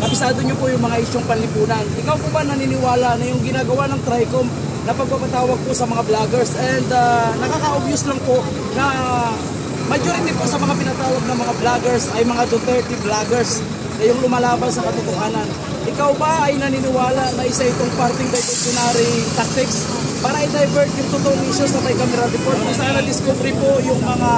kabisado nyo po yung mga isyong panlipunan. Ikaw po ba naniniwala na yung ginagawa ng TRICOM na pagpapatawag po sa mga vloggers and nakaka-obvious lang po na majority po sa mga pinatawag ng mga vloggers ay mga Duterte vloggers na yung lumalaban sa katotohanan. Ikaw ba ay naniniwala na isa itong parting diversionary tactics para i-divert yung totoong issue sa may camera report kung saan na-discovery po yung mga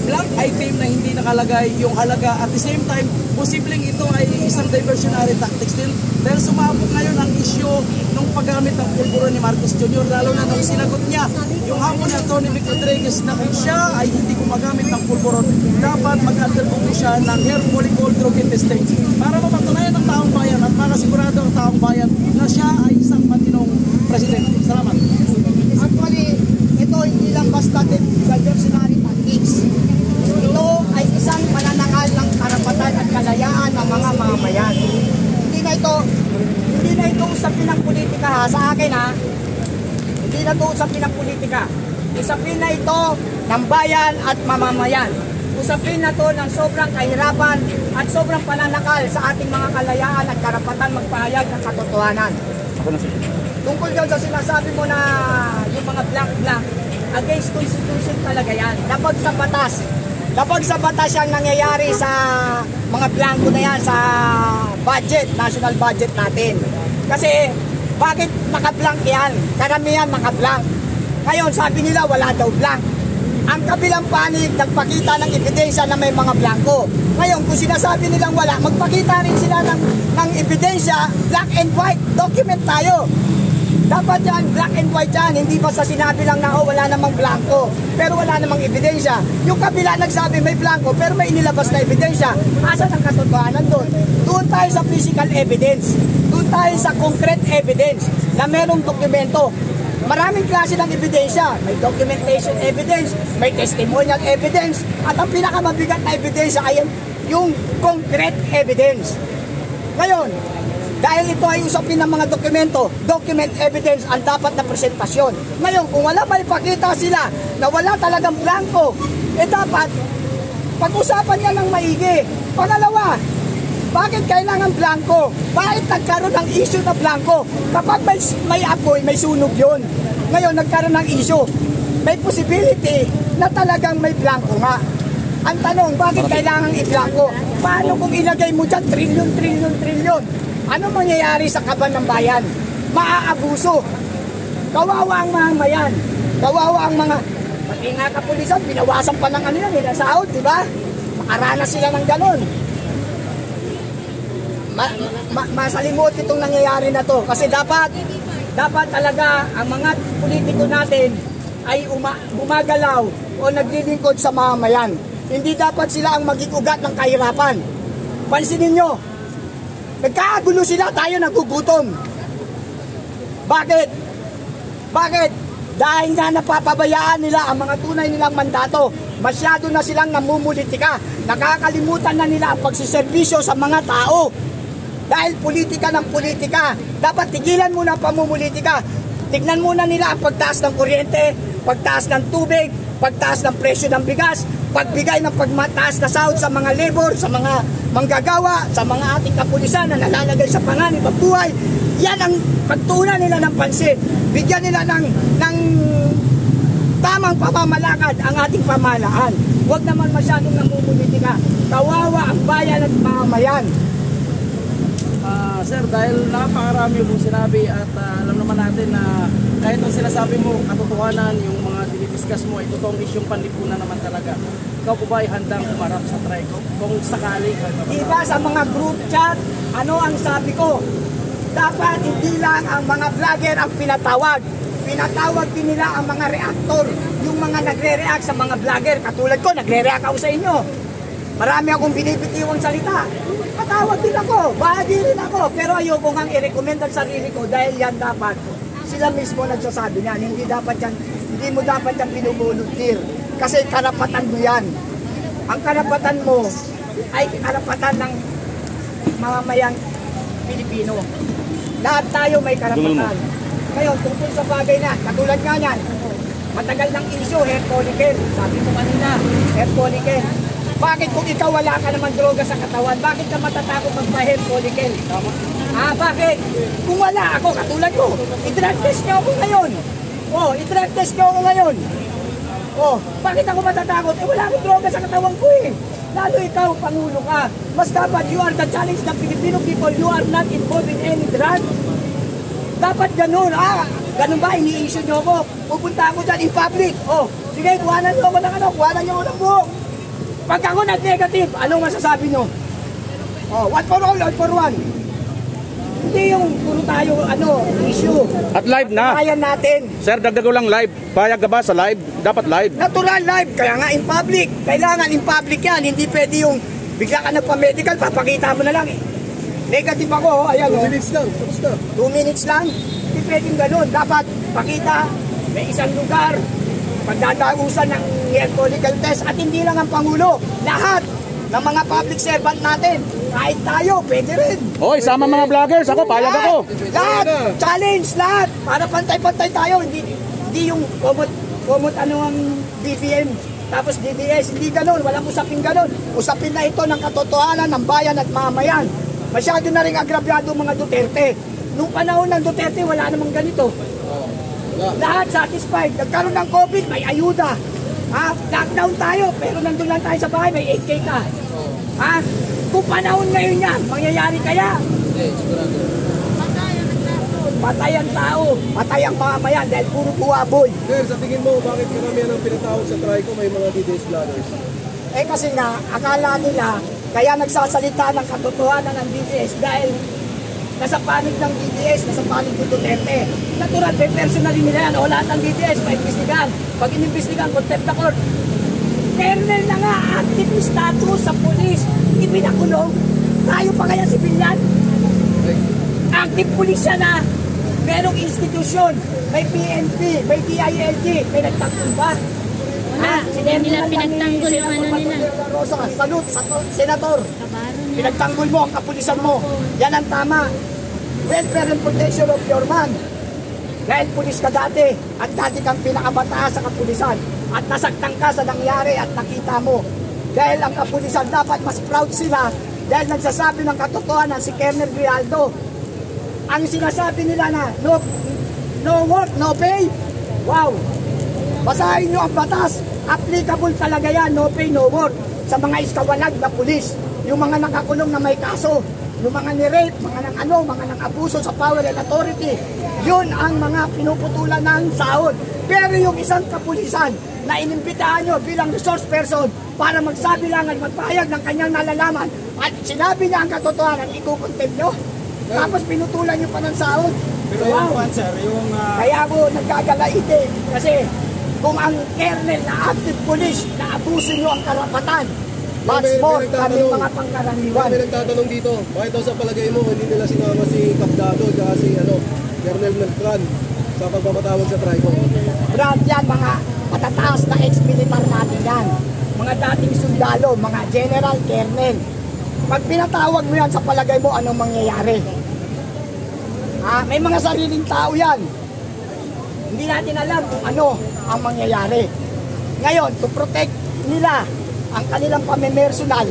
blank item na hindi nakalagay yung halaga. At the same time, posibleng ito ay isang diversionary tactics din dahil sumabog ngayon ang issue ng paggamit ng pulburo ni Marcos Jr. lalo na nung sinagot niya yung hamon ng Tony Vic Rodriguez na kung siya ay hindi gumagamit ng pulburo, dapat mag-undergo siya ng hair follicle dropping testing para mapatunayan ng taong bayan at makasigurado ang taong bayan na siya ay isang matinong presidente. Salamat. Actually, ito hindi lang basta diversionary tactics. Ito ay isang pananakal ng karapatan at kalayaan ng mga mamamayan. Hindi na ito usapin ng politika ha, sa akin ha. Hindi na ito usapin ng politika. Usapin na ito ng bayan at mamamayan. Usapin na ito ng sobrang kahirapan at sobrang pananakal sa ating mga kalayaan at karapatan magpahayag ng katotohanan. Tungkol yun sa sinasabi mo na yung mga blank-blank, against constitution talaga yan. Labag sa batas. Labag sa batas yung nangyayari sa mga blanco na yan sa budget, national budget natin. Kasi bakit naka-blank yan? Karamihan naka-blank. Ngayon sabi nila wala daw blank. Ang kabilang panig nagpakita ng ebidensya na may mga blanco. Ngayon kung sinasabi nilang wala, magpakita rin sila ng ebidensya, black and white, document tayo. Dapat yan, black and white yan, hindi basta sinabi lang na wala namang blanco, pero wala namang ebidensya. Yung kabila nagsabi may blanco, pero may inilabas na ebidensya. Asan ang katotohanan doon? Doon tayo sa physical evidence. Doon tayo sa concrete evidence na merong dokumento. Maraming klase ng ebidensya. May documentation evidence, may testimonial evidence, at ang pinakamabigat na ebidensya ay yung concrete evidence. Ngayon, dahil ito ay usapin ng mga dokumento, document evidence ang dapat na presentasyon. Ngayon, kung wala may pakita sila na wala talagang blanco, dapat pag-usapan niya ng maigi. Pangalawa, bakit kailangan blanco? Bakit nagkaroon ng issue na blanco? Kapag may apoy, may sunog yun. Ngayon, nagkaroon ng issue. May possibility na talagang may blanco nga. Ang tanong, bakit kailangan i-blanco? Paano kung ilagay mo dyan trilyon? Ano mangyayari sa kaban ng bayan? Maaabuso. Kawawa ang mga mayan. Kawawa ang mga... Pati nga kapulisan, binawasan pa ng ano yan, sahod, di ba? Makaranas sila ng ganon. Masalimot itong nangyayari na to. Kasi dapat talaga ang mga politiko natin ay gumagalaw o naglilingkod sa mamamayan. Hindi dapat sila ang maging ugat ng kahirapan. Pansinin nyo, nagkakagulo sila, tayo nagugutom. Bakit? Dahil na napapabayaan nila ang mga tunay nilang mandato. Masyado na silang namumulitika. Nakakalimutan na nila ang pagsiservisyo sa mga tao. Dahil politika ng politika. Dapat tigilan muna ang pamumulitika. Tignan muna nila ang pagtaas ng kuryente, pagtaas ng tubig, pagtaas ng presyo ng bigas, pagbigay ng pagmataas na sahod sa mga labor, sa mga manggagawa, sa mga ating kapulisan na nalalagay sa panganib ang buhay. Yan ang pagtuunan nila ng pansin. Bigyan nila ng tamang pamamalakad ang ating pamahalaan. Huwag naman masyadong namumulitika. Kawawa ang bayan at mamamayan. Sir, dahil napakarami mong sinabi at alam naman natin na kahit ang sinasabi mo, katotohanan, yung mga dinidiscuss mo, ay totoong isyong panlipunan naman talaga. Ikaw po ba ay handang umarap sa TRICOM kung sakali? Diba sa mga group chat, ano ang sabi ko? Dapat hindi lang ang mga vlogger ang pinatawag. Pinatawag din nila ang mga reactor, yung mga nagre-react sa mga vlogger. Katulad ko, nagre-react ako sa inyo. Marami akong binibitiwang salita. Patawag din ako, bahagi rin ako. Pero ayoko nga i-recommend ang sarili ko dahil yan dapat. Sila mismo nagsasabi niyan, hindi mo dapat yan binubuluntir. Kasi karapatan mo yan. Ang karapatan mo ay karapatan ng mamamayang Pilipino. Lahat tayo may karapatan. Ngayon, tungkol sa bagay na, katulad nga yan, matagal ng issue, hair follicle. Sabi ko kanina, hair follicle. Bakit kung ikaw wala ka naman droga sa katawan, bakit ka matatakot magpa-hair follicle? Bakit? Kung wala ako, katulad ko, i-drug test niyo ako ngayon. I-drug test niyo ako ngayon. Bakit ako matatakot? Wala akong droga sa katawan ko eh. Lalo ikaw, Pangulo ka. Mas dapat you are the challenge ng Filipino people. You are not involved in any drug. Dapat ganun. Ganun ba? Ini-issue nyo ako. Pupunta ako dyan in public. Sige, kuhanan nyo ako ng kuhanan nyo ako ng buhok. Pag ako nag-negative, anong masasabi nyo? One for all, all for one. Hindi yung puro tayo, issue. At live na. Kaya natin. Sir, dagdag ko lang live. Payag ka ba sa live? Dapat live. Natural live. Kaya nga in public. Kailangan in public yan. Hindi pwede yung bigla ka nagpa-medical, papakita mo na lang eh. Negative ako, ayan 2 minutes lang, tapos na. 2 minutes lang. Hindi pwedeng ganun. Dapat pakita, may isang lugar, pagdadausan ng hair follicle test at hindi lang ang Pangulo. Lahat ng mga public servant natin, kahit tayo, pwede rin. Hoy, sama mga vloggers. Ako, payag ako. Lahat, challenge, lahat. Para pantay-pantay tayo. Hindi yung kumot ang BBM, tapos DDS. Hindi ganun, walang usapin ganun. Usapin na ito ng katotohanan ng bayan at mamayan. Masyado na rin agrabyado mga Duterte. Nung panahon ng Duterte, wala namang ganito. Lahat satisfied. Nagkaroon ng COVID, may ayuda. Lockdown tayo, pero nandun lang tayo sa bahay, may 8K ka. Kung panahon ngayon yan, mangyayari kaya? Patay ang tao, patay ang mamayan dahil puro buwaboy. Sir, sa tingin mo, bakit karamihan ang pinatawag sa TRICO may mga DDS vloggers? Kasi nga, akala nila, kaya nagsasalita ng katotohanan ng DDS dahil nasa panig ng DDS, nasa panig ng Duterte. Natural, personally nila yan. Lahat ng DDS, maimbestigahan. Pag inimbestigahan, contempt of court. Kernel na nga, active status sa polis, ipinakulong. Tayo pa kaya sibilyan? Active polis siya na. Merong institusyon, may PNP, may DILG, may nagtanggol ba? Hindi nila pinagtanggol yung nila. Rosa, salute sa senator. Pinagtanggol mo ang kapulisan mo. Yan ang tama. Welfare and protection of your man. Dahil pulis ka dati at dati kang pinakabataas sa kapulisan at nasaktan ka sa nangyari at nakita mo. Dahil ang kapulisan dapat mas proud sila dahil nagsasabi ng katotohanan si Colonel Grijaldo. Ang sinasabi nila na no work, no pay. Wow! Basahin nyo ang batas. Applicable talaga yan, no pay, no work. Sa mga iskawalag na pulis. Yung mga nakakulong na may kaso. Yung mga ni-rape, mga nang abuso sa power and authority. Yun ang mga pinuputulan ng sahod. Pero yung isang kapulisan na inimbitahan nyo bilang resource person para magsabi lang at magpahayag ng kanyang nalalaman at sinabi niya ang katotohanan, ikukontempt nyo. Tapos pinutulan nyo pa ng sahod. Pero wow. Sir, Kaya ako nagkagalaite kasi kung ang kernel na active police na abuso nyo ang karapatan, much more kami mga pangkaraniwan. May nagtatanong dito, bakit daw sa palagay mo hindi nila sinama si Capdado at si Colonel Meltran sa pagpamatawag sa TRICO? Brad, yan mga matataas na ex-militar natin yan. Mga dating sundalo, mga general, kernel. Pag pinatawag mo yan sa palagay mo, anong mangyayari? May mga sariling tao yan. Hindi natin alam kung ano ang mangyayari. Ngayon, to protect nila ang kanilang pamimersonal,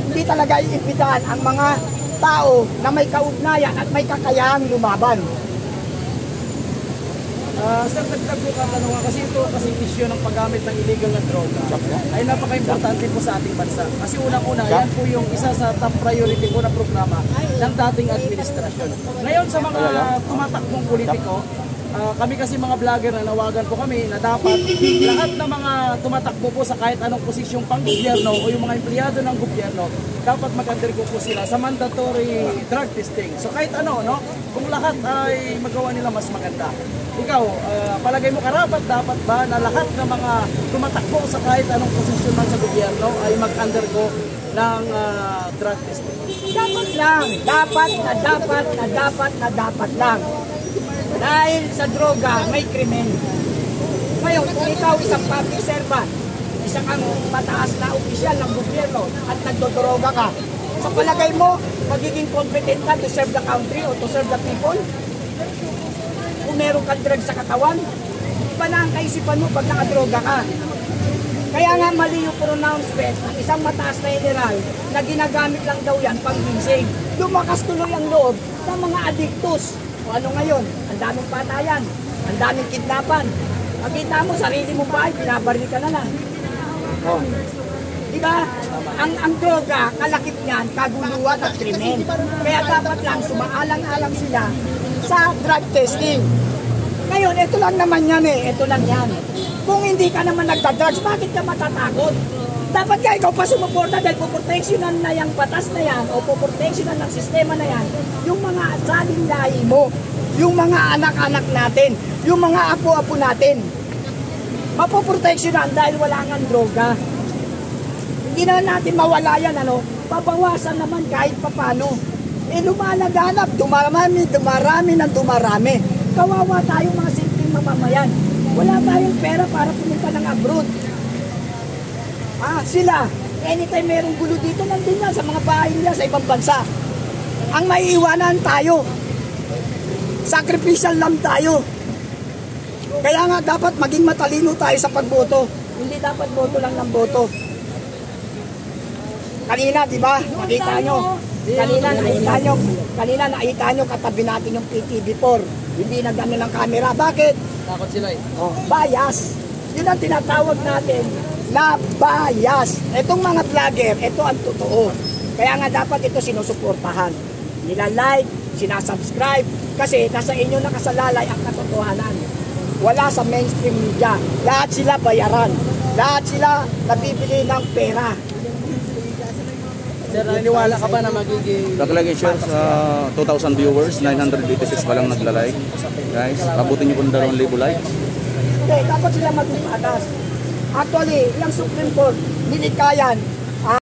hindi talaga iimbitahan ang mga tao na may kaugnayan at may kakayahang lumaban. Sir, nagtag po katanungan kasi ito kasi issue ng paggamit ng illegal na droga ay napaka-importante po sa ating bansa. Kasi unang-una, yan po yung isa sa top priority po na programa ng dating administrasyon. Ngayon sa mga tumatakbong politiko, kami kasi mga vlogger na nawagan po kami na dapat lahat ng mga tumatakbo po sa kahit anong posisyong pang-gobyerno o yung mga empleyado ng gobyerno, dapat mag-undergo po sila sa mandatory drug testing. So kahit ano, no? Kung lahat ay magawa nila mas maganda. Ikaw, palagay mo karapat dapat ba na lahat ng mga tumatakbo sa kahit anong posisyon man sa gobyerno ay mag-undergo ng drug testing? Dapat lang, dapat lang. Dahil sa droga, may krimen. Ngayon, kung ikaw isang public servant, isang mataas na opisyal ng gobyerno at nagdodroga ka, sa palagay mo, magiging competent ka to serve the country o to serve the people? Kung meron kang drug sa katawan, iba na ang kaisipan mo pag nakadroga ka. Kaya nga mali yung pronouncement ng isang mataas na general na ginagamit lang daw yan pang ginseng. Lumakas tuloy ang loob ng mga adiktos. O ano ngayon? Ang daming patayan, ang daming kidnapan. Makita mo, sarili mo bahay, binabaril ka na lang. Oh. Diba? Ang droga, kalakip niyan, kaguluhan at krimen. Kaya dapat lang sumaalang-alang sila sa drug testing. Ngayon, ito lang naman yan ito lang yan. Kung hindi ka naman nagda-drugs, bakit ka matatakot? Dapat ka ikaw pa sumuporta dahil puproteksyonan na yung batas na yan o puproteksyonan ng sistema na yan yung mga asaling lahi mo, yung mga anak-anak natin, yung mga apo-apo natin. Mapoproteksyonan dahil wala nga droga. Hindi naman natin mawala yan, babawasan naman kahit papano. Lumalaganap, dumarami ng dumarami. Kawawa tayo mga simpleng mamamayan. Wala tayong pera para pumunta ng abroad. Sila, anytime merong gulo dito, nandun na sa mga bahay nila sa ibang bansa. Ang maiiwanan tayo. Sacrificial lang tayo. Kaya nga dapat maging matalino tayo sa pagboto. Hindi dapat boto lang ng boto. Kanina, di ba? Nakita nyo. Kanina nakita nyo katabi natin yung PTV4. Hindi na gano'n ng camera. Bakit? Takot sila Bias. Yun ang tinatawag natin na bias. Itong mga vlogger, ito ang totoo. Kaya nga dapat ito sinusuportahan. Nila-like, sinasubscribe. Kasi nasa inyo nakasalalay ang katotohanan. Wala sa mainstream media. Lahat sila bayaran. Lahat sila nabibili ng pera. Sir, naniniwala ka ba na magiging... Congratulations sa 2,000 viewers, 986 pa lang nagla-like. Guys, abutin niyo po ng 2,000 like. Dapat sila maging patas. Actually, yung Supreme Court, nilikha yan